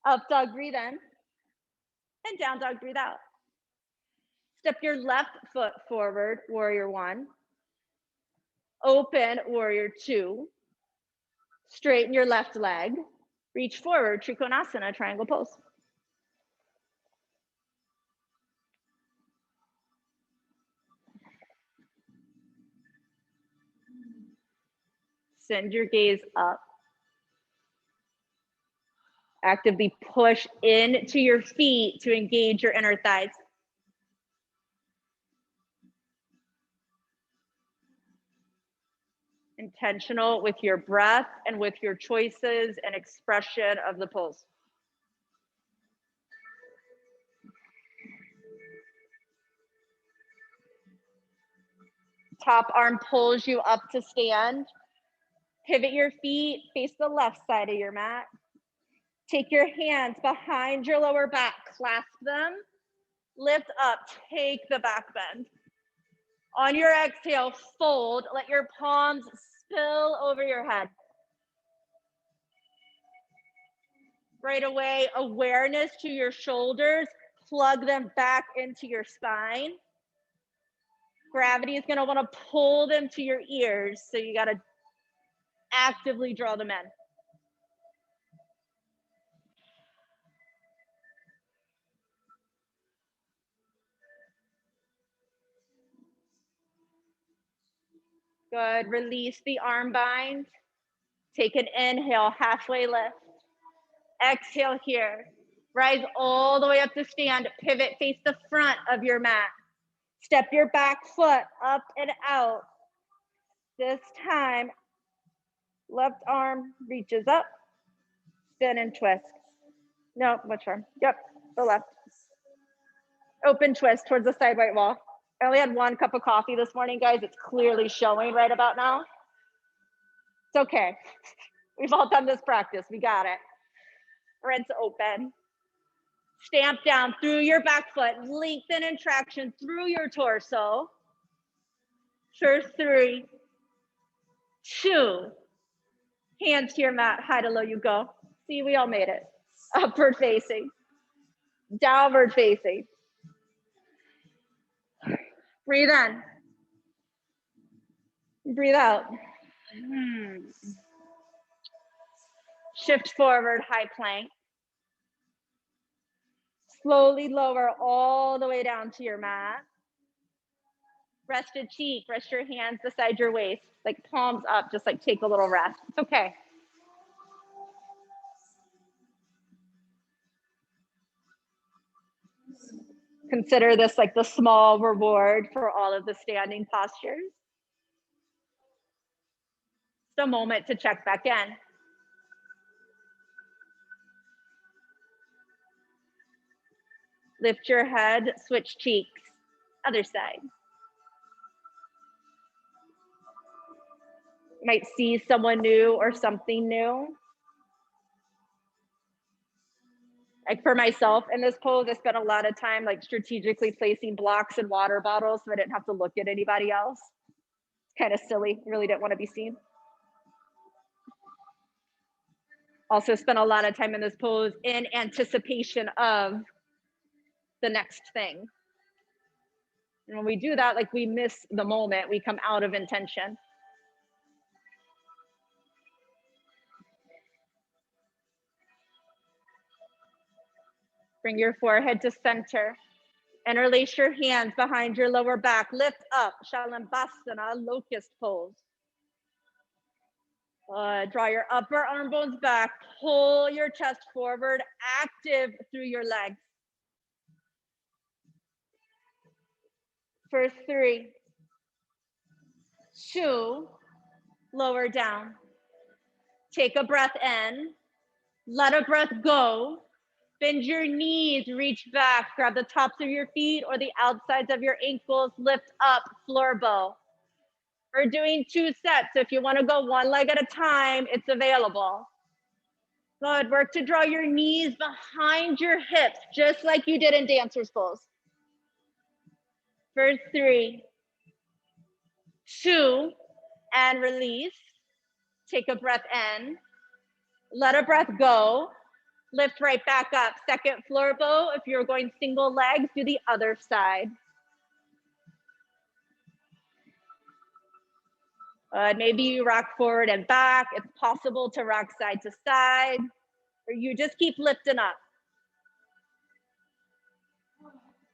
Up dog, breathe in. And down dog, breathe out. Step your left foot forward, warrior 1. Open, warrior 2. Straighten your left leg. Reach forward, Trikonasana, triangle pose. Send your gaze up. Actively push into your feet to engage your inner thighs. Intentional with your breath and with your choices and expression of the pose. Top arm pulls you up to stand. Pivot your feet, face the left side of your mat. Take your hands behind your lower back, clasp them, lift up, take the back bend. On your exhale, fold, let your palms spill over your head. Right away, awareness to your shoulders, plug them back into your spine. Gravity is gonna wanna pull them to your ears, so you gotta actively draw them in. Good, release the arm bind. Take an inhale, halfway lift. Exhale here. Rise all the way up to stand. Pivot, face the front of your mat. Step your back foot up and out. This time, left arm reaches up, spin and twist. No, which arm? Yep, the left. Open twist towards the side right wall. I only had 1 cup of coffee this morning, guys. It's clearly showing right about now. It's okay. We've all done this practice. We got it. Rinse open. Stamp down through your back foot. Lengthen and traction through your torso. For 3, 2. Hands to your mat, high to low you go. See, we all made it. Upward facing. Downward facing. Breathe in. Breathe out. Shift forward, high plank. Slowly lower all the way down to your mat. Rest a cheek, rest your hands beside your waist, like palms up, just like take a little rest. It's okay. Consider this like the small reward for all of the standing postures. Just a moment to check back in. Lift your head, switch cheeks, other side. You might see someone new or something new. Like for myself in this pose, I spent a lot of time like strategically placing blocks and water bottles so I didn't have to look at anybody else. It's kind of silly, really didn't want to be seen. Also spent a lot of time in this pose in anticipation of the next thing. And when we do that, like we miss the moment, we come out of intention. Bring your forehead to center. Interlace your hands behind your lower back. Lift up, Shalabhasana, locust pose. Draw your upper arm bones back. Pull your chest forward, active through your legs. For 3, 2, lower down. Take a breath in. Let a breath go. Bend your knees, reach back, grab the tops of your feet or the outsides of your ankles, lift up, floor bow. We're doing 2 sets. So if you want to go 1 leg at a time, it's available. Good, work to draw your knees behind your hips, just like you did in dancer's pose. For 3, 2, and release. Take a breath in, let a breath go. Lift right back up, second floor bow. If you're going single legs, do the other side. Maybe you rock forward and back. It's possible to rock side to side, or you just keep lifting up.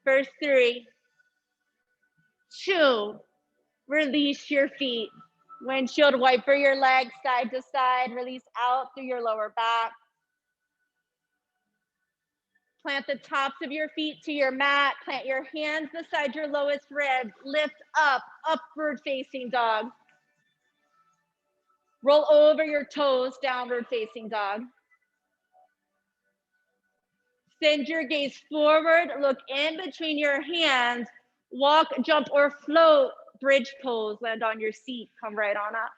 For 3, 2, release your feet. Windshield wiper your legs side to side, release out through your lower back. Plant the tops of your feet to your mat. Plant your hands beside your lowest rib. Lift up, upward facing dog. Roll over your toes, downward facing dog. Send your gaze forward, look in between your hands. Walk, jump, or float bridge pose, land on your seat, come right on up.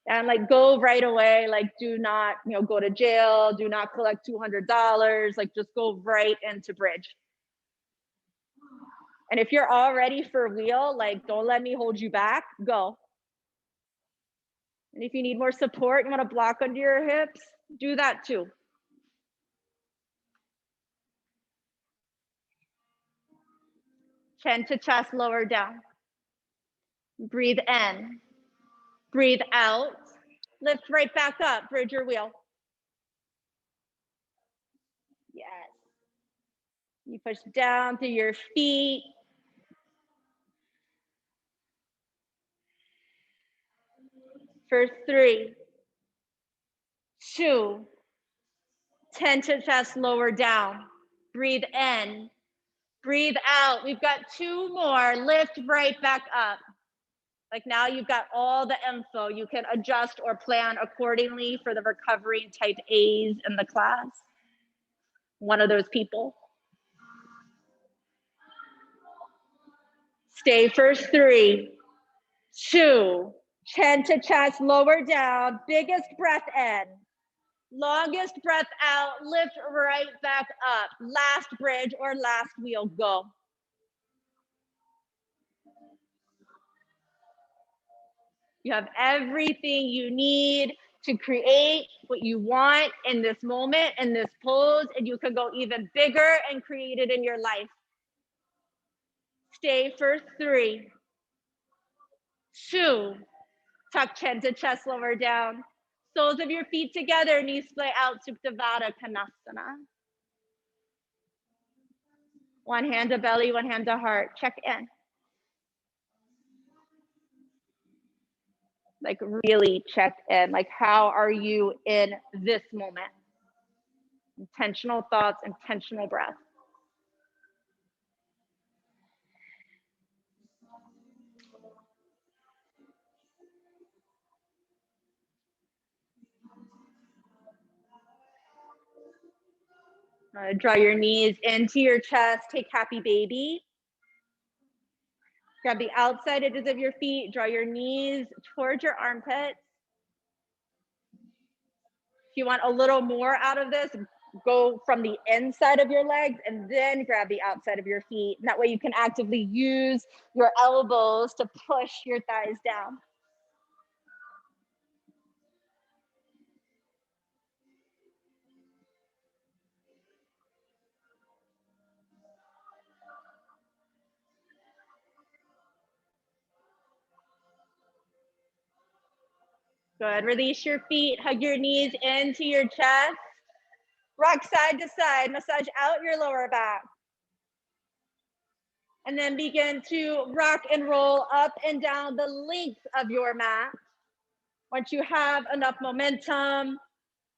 And like go right away, like do not, go to jail, do not collect $200, like just go right into bridge. And if you're all ready for wheel, like don't let me hold you back, go. And if you need more support, you want to block under your hips, do that too. Chin to chest, lower down. Breathe in, breathe out, lift right back up, bridge your wheel. Yes. You push down through your feet. For 3, 2, 10 to chest, lower down. Breathe in, breathe out. We've got 2 more. Lift right back up. Like now you've got all the info. You can adjust or plan accordingly for the recovery type A's in the class. One of those people. Stay for 3, 2, chin to chest, lower down. Biggest breath in. Longest breath out, lift right back up. Last bridge or last wheel, go. You have everything you need to create what you want in this moment, in this pose, and you can go even bigger and create it in your life. Stay for 3, 2, tuck chin to chest, lower down. Soles of your feet together, knees split out, Supta Konasana. One hand to belly, one hand to heart. Check in. Like really check in. Like how are you in this moment? Intentional thoughts, intentional breath. Draw your knees into your chest. Take happy baby. Grab the outside edges of your feet. Draw your knees towards your armpits. If you want a little more out of this, go from the inside of your legs and then grab the outside of your feet. And that way you can actively use your elbows to push your thighs down. Good, release your feet, hug your knees into your chest. Rock side to side, massage out your lower back. And then begin to rock and roll up and down the length of your mat. Once you have enough momentum,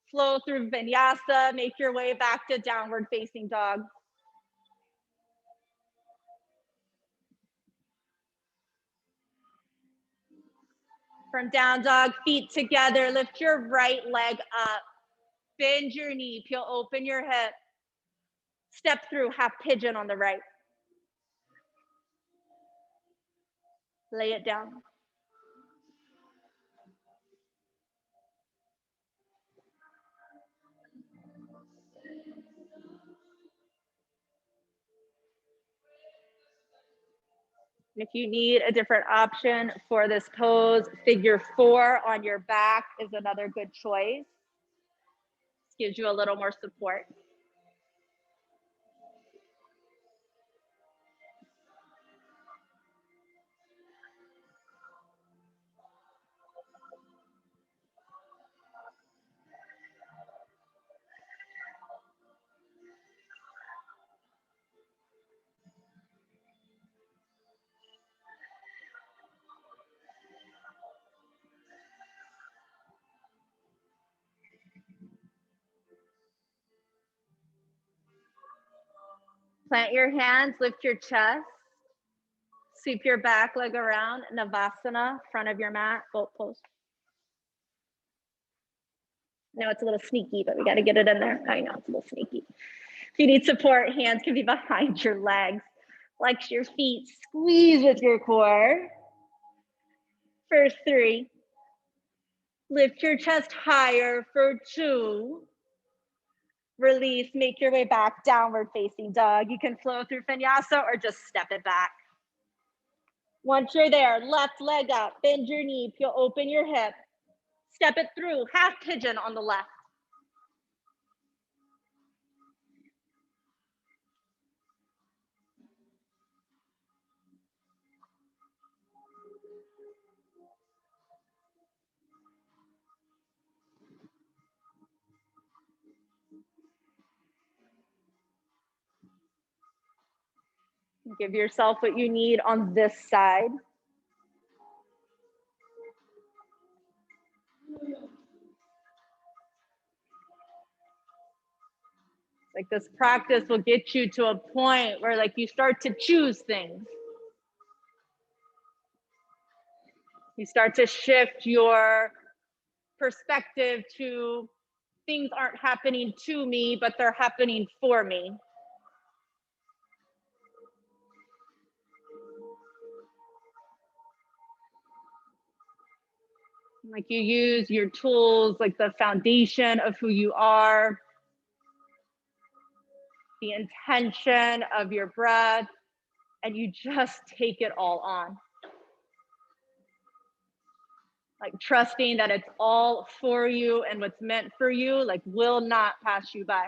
flow through Vinyasa, make your way back to downward facing dog. From down dog, feet together, lift your right leg up. Bend your knee, peel open your hip. Step through half pigeon on the right. Lay it down. If you need a different option for this pose, figure 4 on your back is another good choice. Gives you a little more support. Plant your hands, lift your chest. Sweep your back leg around, Navasana, front of your mat, boat pose. Now it's a little sneaky, but we got to get it in there. I know it's a little sneaky. If you need support, hands can be behind your legs Flex your feet, squeeze with your core. For 3. Lift your chest higher for 2. Release, make your way back, downward facing dog. You can flow through Vinyasa or just step it back. Once you're there, left leg up, bend your knee, you'll open your hip. Step it through, half pigeon on the left. Give yourself what you need on this side. Like this practice will get you to a point where like you start to choose things. You start to shift your perspective to things aren't happening to me, but they're happening for me. Like you use your tools, like the foundation of who you are, the intention of your breath, and you just take it all on. Like trusting that it's all for you and what's meant for you, like will not pass you by.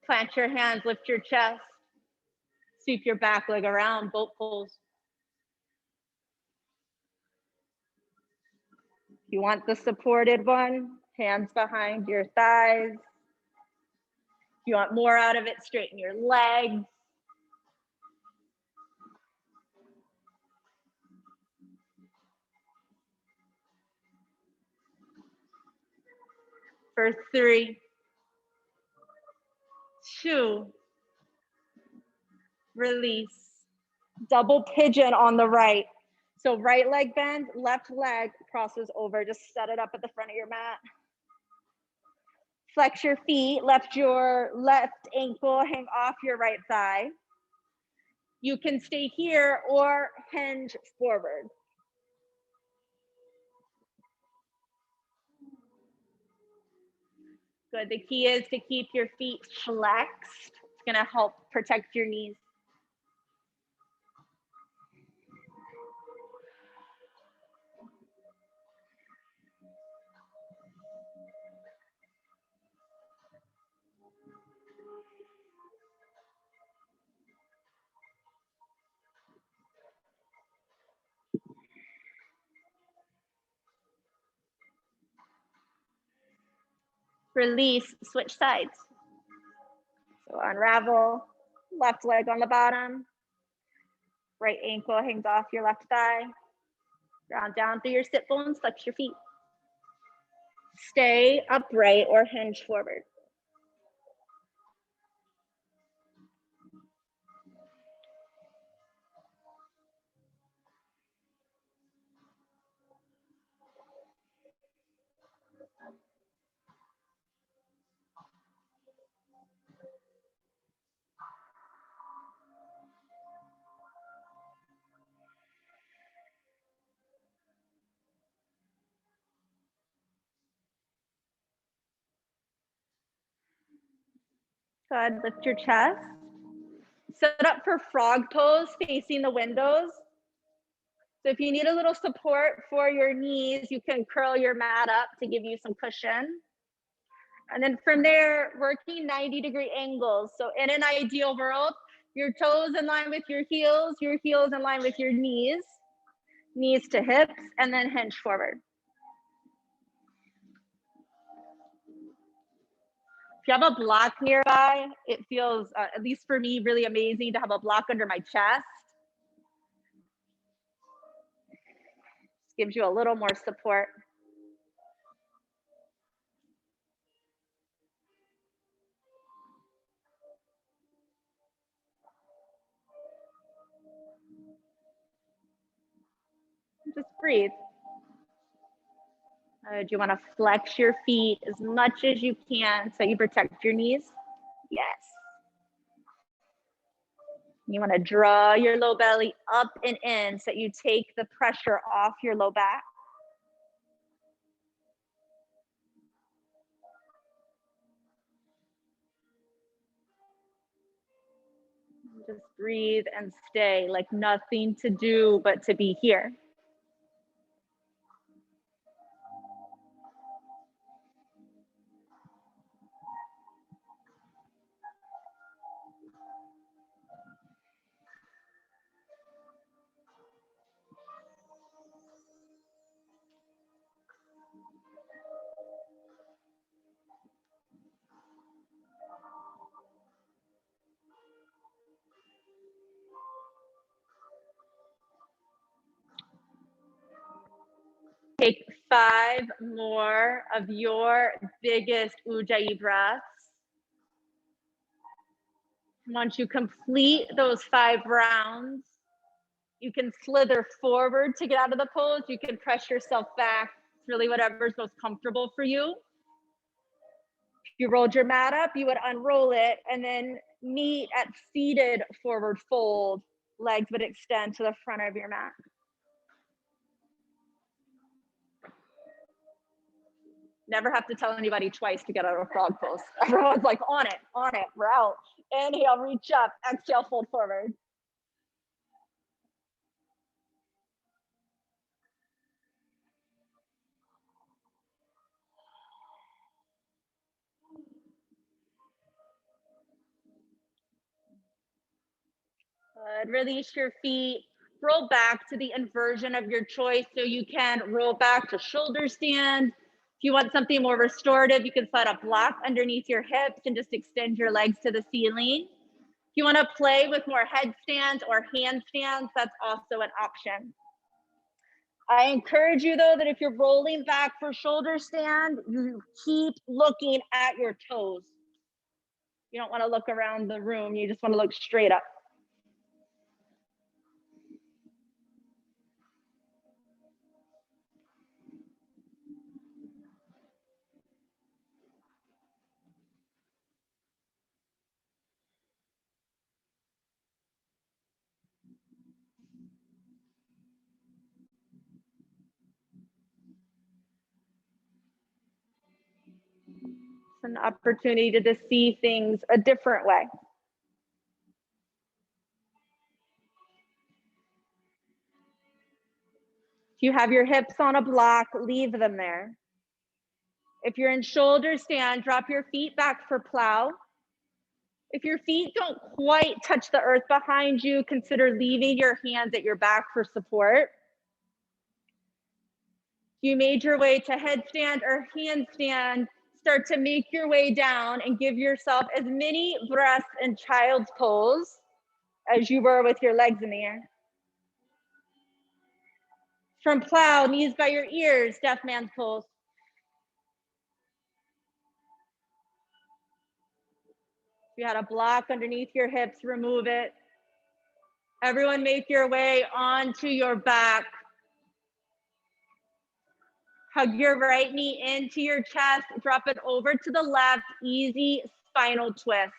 Plant your hands, lift your chest, sweep your back leg around, boat pose. If you want the supported one, hands behind your thighs. If you want more out of it, straighten your legs. For 3, 2, release. Double pigeon on the right. So right leg bend, left leg crosses over. Just set it up at the front of your mat. Flex your feet, left your left ankle hang off your right thigh. You can stay here or hinge forward. Good. The key is to keep your feet flexed. It's going to help protect your knees. Release, switch sides. So unravel, left leg on the bottom, right ankle hangs off your left thigh. Ground down through your sit bones, flex your feet. Stay upright or hinge forward. Good, lift your chest. Set up for frog pose facing the windows. So if you need a little support for your knees, you can curl your mat up to give you some cushion. And then from there, working 90-degree angles. So in an ideal world, your toes in line with your heels in line with your knees to hips, and then hinge forward. If you have a block nearby, it feels, at least for me, really amazing to have a block under my chest. Just gives you a little more support. Just breathe. Do you want to flex your feet as much as you can so you protect your knees? Yes. You want to draw your low belly up and in so that you take the pressure off your low back. Just breathe and stay, like nothing to do but to be here. Take 5 more of your biggest Ujjayi breaths. Once you complete those 5 rounds, you can slither forward to get out of the pose. You can press yourself back. It's really whatever's most comfortable for you. If you rolled your mat up, you would unroll it and then meet at seated forward fold. Legs would extend to the front of your mat. Never have to tell anybody twice to get out of frog pose. Everyone's like, on it, we're out. Inhale, reach up, exhale, fold forward. Good. Release your feet. Roll back to the inversion of your choice. So you can roll back to shoulder stand. If you want something more restorative, you can set a block underneath your hips and just extend your legs to the ceiling. If you want to play with more headstands or handstands, that's also an option. I encourage you though that if you're rolling back for shoulder stand, you keep looking at your toes. You don't want to look around the room. You just want to look straight up. It's an opportunity to see things a different way. If you have your hips on a block, leave them there. If you're in shoulder stand, drop your feet back for plow. If your feet don't quite touch the earth behind you, consider leaving your hands at your back for support. If you made your way to headstand or handstand, start to make your way down and give yourself as many breaths in child's pose as you were with your legs in the air. From plow, knees by your ears, deaf man's pose. If you had a block underneath your hips, remove it. Everyone make your way onto your back. Hug your right knee into your chest, drop it over to the left, easy spinal twist.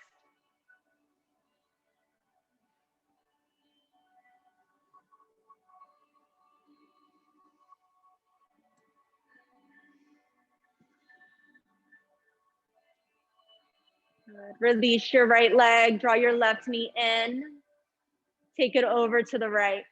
Good. Release your right leg, draw your left knee in, take it over to the right.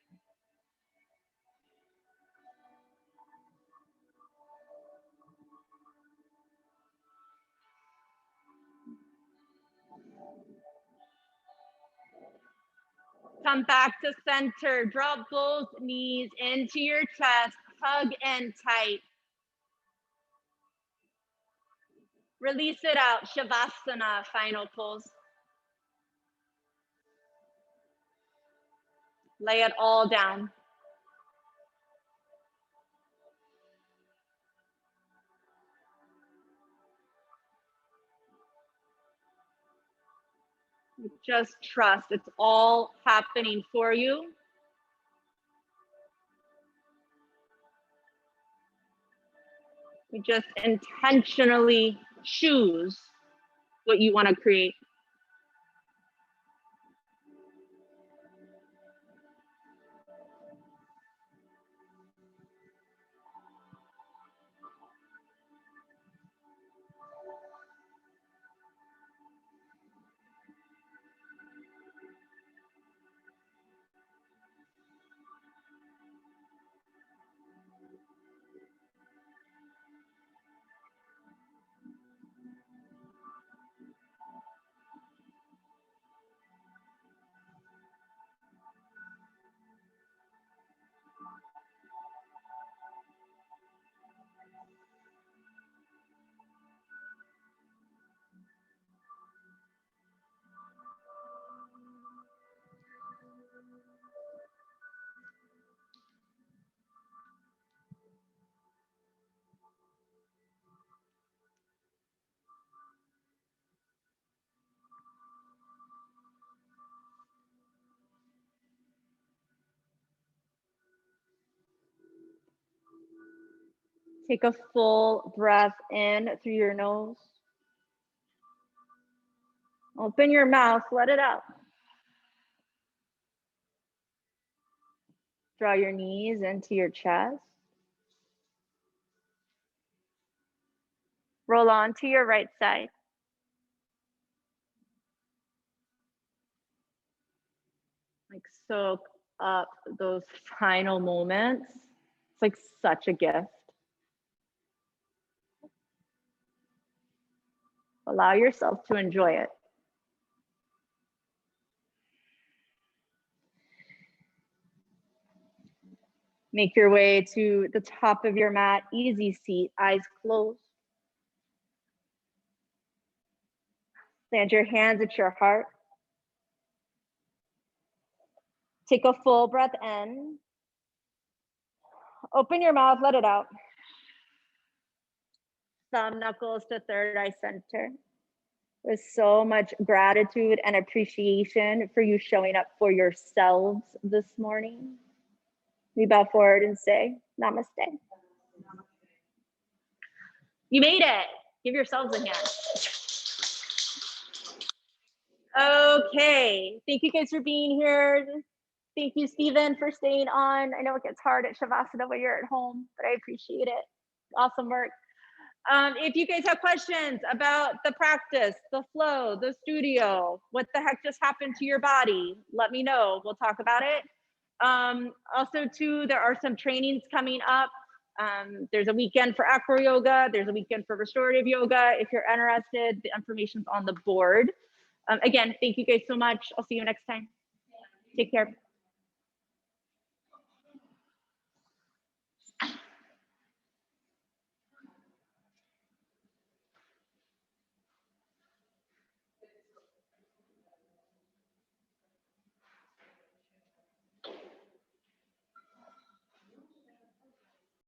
Come back to center, drop both knees into your chest, hug in tight. Release it out, Shavasana, final pose. Lay it all down. Just trust, it's all happening for you. You just intentionally choose what you want to create. Take a full breath in through your nose. Open your mouth, let it out. Draw your knees into your chest. Roll on to your right side. Like soak up those final moments. It's like such a gift. Allow yourself to enjoy it. Make your way to the top of your mat, easy seat, eyes closed. Land your hands at your heart. Take a full breath in. Open your mouth, let it out. Thumb knuckles to third eye center. With so much gratitude and appreciation for you showing up for yourselves this morning. We bow forward and say, namaste. You made it. Give yourselves a hand. Okay. Thank you guys for being here. Thank you, Stephen, for staying on. I know it gets hard at Shavasana when you're at home, but I appreciate it. Awesome work. If you guys have questions about the practice, the flow, the studio, what the heck just happened to your body, let me know. We'll talk about it. Also, too, there are some trainings coming up. There's a weekend for acro yoga. There's a weekend for restorative yoga. If you're interested, the information's on the board. Again, thank you guys so much. I'll see you next time. Take care.